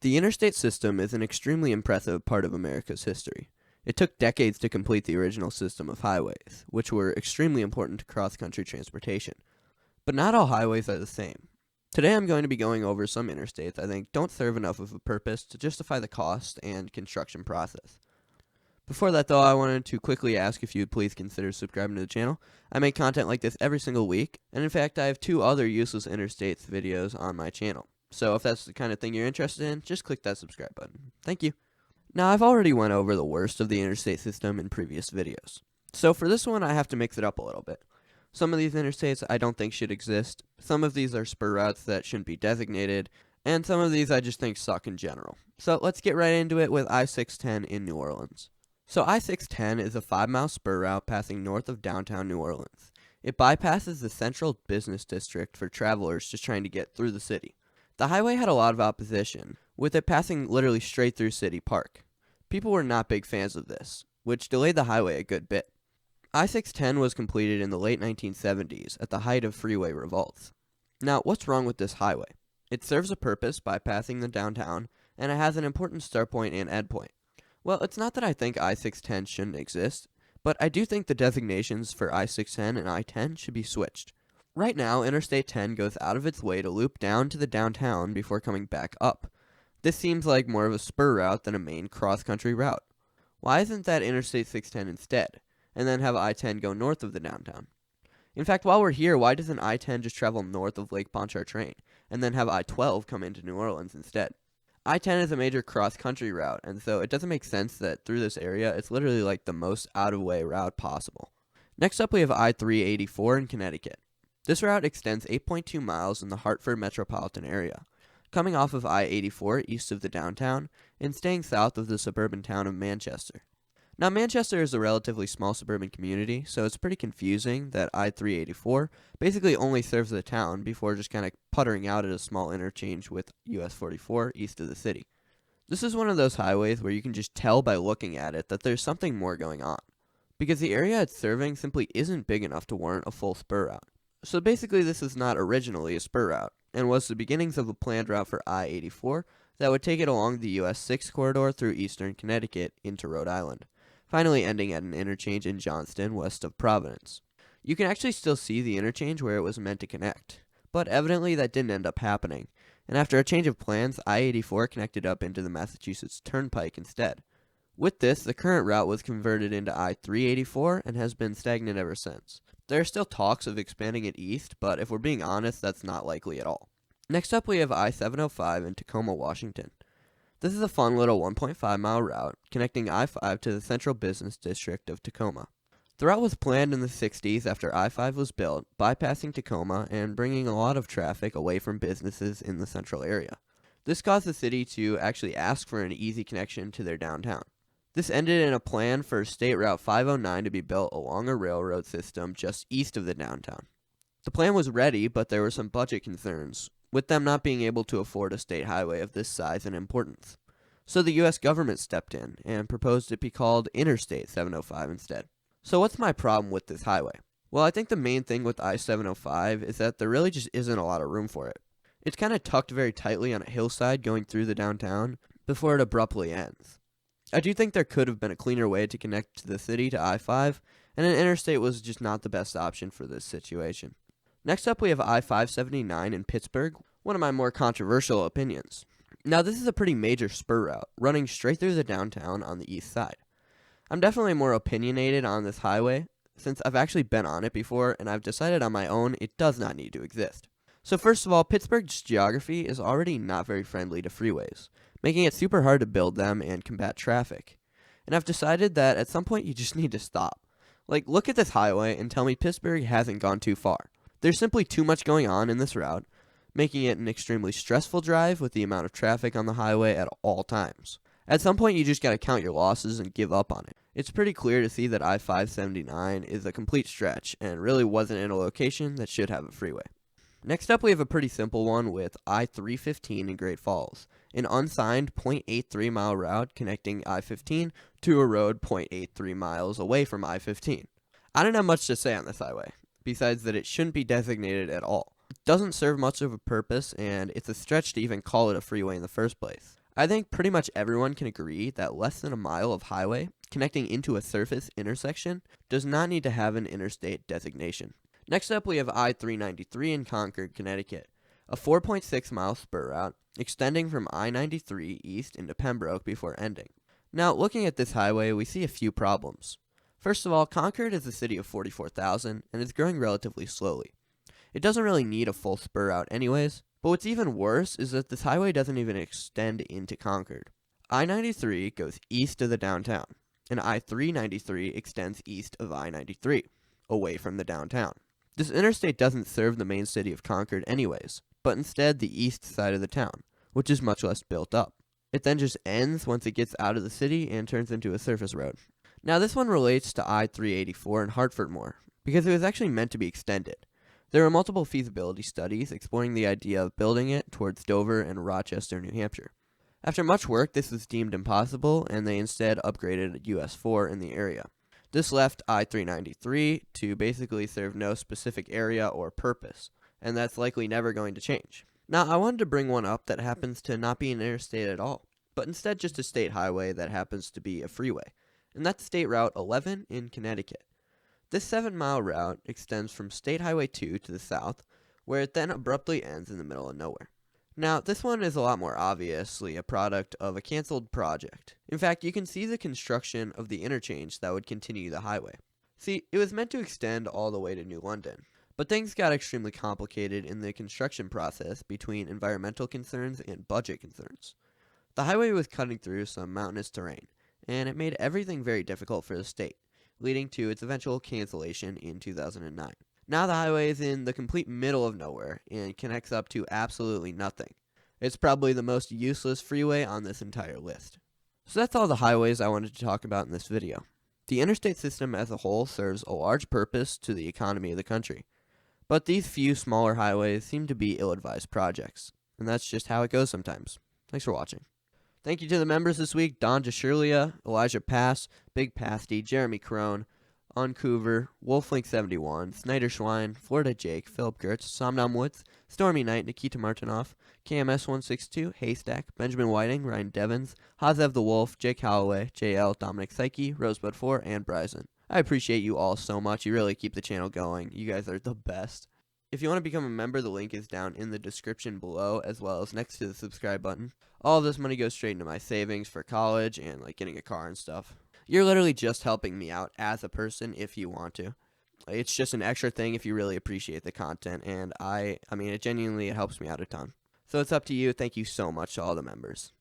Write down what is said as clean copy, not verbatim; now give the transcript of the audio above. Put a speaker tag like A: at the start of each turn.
A: The interstate system is an extremely impressive part of America's history. It took decades to complete the original system of highways, which were extremely important to cross-country transportation. But not all highways are the same. Today I'm going to be going over some interstates I think don't serve enough of a purpose to justify the cost and construction process. Before that though, I wanted to quickly ask if you'd please consider subscribing to the channel. I make content like this every single week, and in fact I have 2 other useless interstates videos on my channel. So if that's the kind of thing you're interested in, just click that subscribe button. Thank you. Now I've already went over the worst of the interstate system in previous videos. So for this one I have to mix it up a little bit. Some of these interstates I don't think should exist, some of these are spur routes that shouldn't be designated, and some of these I just think suck in general. So let's get right into it with I-610 in New Orleans. So I-610 is a 5-mile spur route passing north of downtown New Orleans. It bypasses the central business district for travelers just trying to get through the city. The highway had a lot of opposition, with it passing literally straight through City Park. People were not big fans of this, which delayed the highway a good bit. I-610 was completed in the late 1970s at the height of freeway revolts. Now, what's wrong with this highway? It serves a purpose by passing the downtown, and it has an important start point and end point. Well, it's not that I think I-610 shouldn't exist, but I do think the designations for I-610 and I-10 should be switched. Right now, Interstate 10 goes out of its way to loop down to the downtown before coming back up. This seems like more of a spur route than a main cross-country route. Why isn't that Interstate 610 instead, and then have I-10 go north of the downtown? In fact, while we're here, why doesn't I-10 just travel north of Lake Pontchartrain, and then have I-12 come into New Orleans instead? I-10 is a major cross-country route, and so it doesn't make sense that through this area, it's literally like the most out-of-way route possible. Next up, we have I-384 in Connecticut. This route extends 8.2 miles in the Hartford metropolitan area, coming off of I-84 east of the downtown and staying south of the suburban town of Manchester. Now, Manchester is a relatively small suburban community, so it's pretty confusing that I-384 basically only serves the town before just kind of puttering out at a small interchange with US 44 east of the city. This is one of those highways where you can just tell by looking at it that there's something more going on, because the area it's serving simply isn't big enough to warrant a full spur route. So basically this is not originally a spur route, and was the beginnings of a planned route for I-84 that would take it along the US 6 corridor through eastern Connecticut into Rhode Island, finally ending at an interchange in Johnston west of Providence. You can actually still see the interchange where it was meant to connect, but evidently that didn't end up happening, and after a change of plans, I-84 connected up into the Massachusetts Turnpike instead. With this, the current route was converted into I-384 and has been stagnant ever since. There are still talks of expanding it east, but if we're being honest, that's not likely at all. Next up, we have I-705 in Tacoma, Washington. This is a fun little 1.5-mile route connecting I-5 to the central business district of Tacoma. The route was planned in the 60s after I-5 was built, bypassing Tacoma and bringing a lot of traffic away from businesses in the central area. This caused the city to actually ask for an easy connection to their downtown. This ended in a plan for State Route 509 to be built along a railroad system just east of the downtown. The plan was ready, but there were some budget concerns, with them not being able to afford a state highway of this size and importance. So the US government stepped in and proposed it be called Interstate 705 instead. So what's my problem with this highway? Well, I think the main thing with I-705 is that there really just isn't a lot of room for it. It's kind of tucked very tightly on a hillside going through the downtown before it abruptly ends. I do think there could have been a cleaner way to connect the city to I-5, and an interstate was just not the best option for this situation. Next up, we have I-579 in Pittsburgh, one of my more controversial opinions. Now, this is a pretty major spur route, running straight through the downtown on the east side. I'm definitely more opinionated on this highway, since I've actually been on it before, and I've decided on my own it does not need to exist. So first of all, Pittsburgh's geography is already not very friendly to freeways, making it super hard to build them and combat traffic. And I've decided that at some point you just need to stop. Like, look at this highway and tell me Pittsburgh hasn't gone too far. There's simply too much going on in this route, making it an extremely stressful drive with the amount of traffic on the highway at all times. At some point, you just gotta count your losses and give up on it. It's pretty clear to see that I-579 is a complete stretch and really wasn't in a location that should have a freeway. Next up, we have a pretty simple one with I-315 in Great Falls, an unsigned 0.83 mile route connecting I-15 to a road 0.83 miles away from I-15. I don't have much to say on this highway, besides that it shouldn't be designated at all. It doesn't serve much of a purpose, and it's a stretch to even call it a freeway in the first place. I think pretty much everyone can agree that less than a mile of highway connecting into a surface intersection does not need to have an interstate designation. Next up, we have I-393 in Concord, Connecticut, a 4.6-mile spur route extending from I-93 east into Pembroke before ending. Now, looking at this highway, we see a few problems. First of all, Concord is a city of 44,000 and is growing relatively slowly. It doesn't really need a full spur route anyways, but what's even worse is that this highway doesn't even extend into Concord. I-93 goes east of the downtown, and I-393 extends east of I-93, away from the downtown. This interstate doesn't serve the main city of Concord anyways, but instead the east side of the town, which is much less built up. It then just ends once it gets out of the city and turns into a surface road. Now this one relates to I-384 in Hartford more, because it was actually meant to be extended. There were multiple feasibility studies exploring the idea of building it towards Dover and Rochester, New Hampshire. After much work, this was deemed impossible, and they instead upgraded US 4 in the area. This left I-393 to basically serve no specific area or purpose, and that's likely never going to change. Now, I wanted to bring one up that happens to not be an interstate at all, but instead just a state highway that happens to be a freeway, and that's State Route 11 in Connecticut. This 7-mile route extends from State Highway 2 to the south, where it then abruptly ends in the middle of nowhere. Now, this one is a lot more obviously a product of a canceled project. In fact, you can see the construction of the interchange that would continue the highway. See, it was meant to extend all the way to New London, but things got extremely complicated in the construction process between environmental concerns and budget concerns. The highway was cutting through some mountainous terrain, and it made everything very difficult for the state, leading to its eventual cancellation in 2009. Now the highway is in the complete middle of nowhere and connects up to absolutely nothing. It's probably the most useless freeway on this entire list. So that's all the highways I wanted to talk about in this video. The interstate system as a whole serves a large purpose to the economy of the country, but these few smaller highways seem to be ill-advised projects, and that's just how it goes sometimes. Thanks for watching. Thank you to the members this week: Don Jashulia, Elijah Pass, Big Pasty, Jeremy Crone, Vancouver, Wolflink71, Snyder Schwein, Florida Jake, Philip Gertz, Somnam Woods, Stormy Knight, Nikita Martinoff, KMS162, Haystack, Benjamin Whiting, Ryan Devins, Hazev the Wolf, Jake Holloway, JL, Dominic Psyche, Rosebud4, and Bryson. I appreciate you all so much. You really keep the channel going. You guys are the best. If you want to become a member, the link is down in the description below, as well as next to the subscribe button. All of this money goes straight into my savings for college and like getting a car and stuff. You're literally just helping me out as a person if you want to. It's just an extra thing if you really appreciate the content, and I mean, it genuinely helps me out a ton. So it's up to you. Thank you so much to all the members.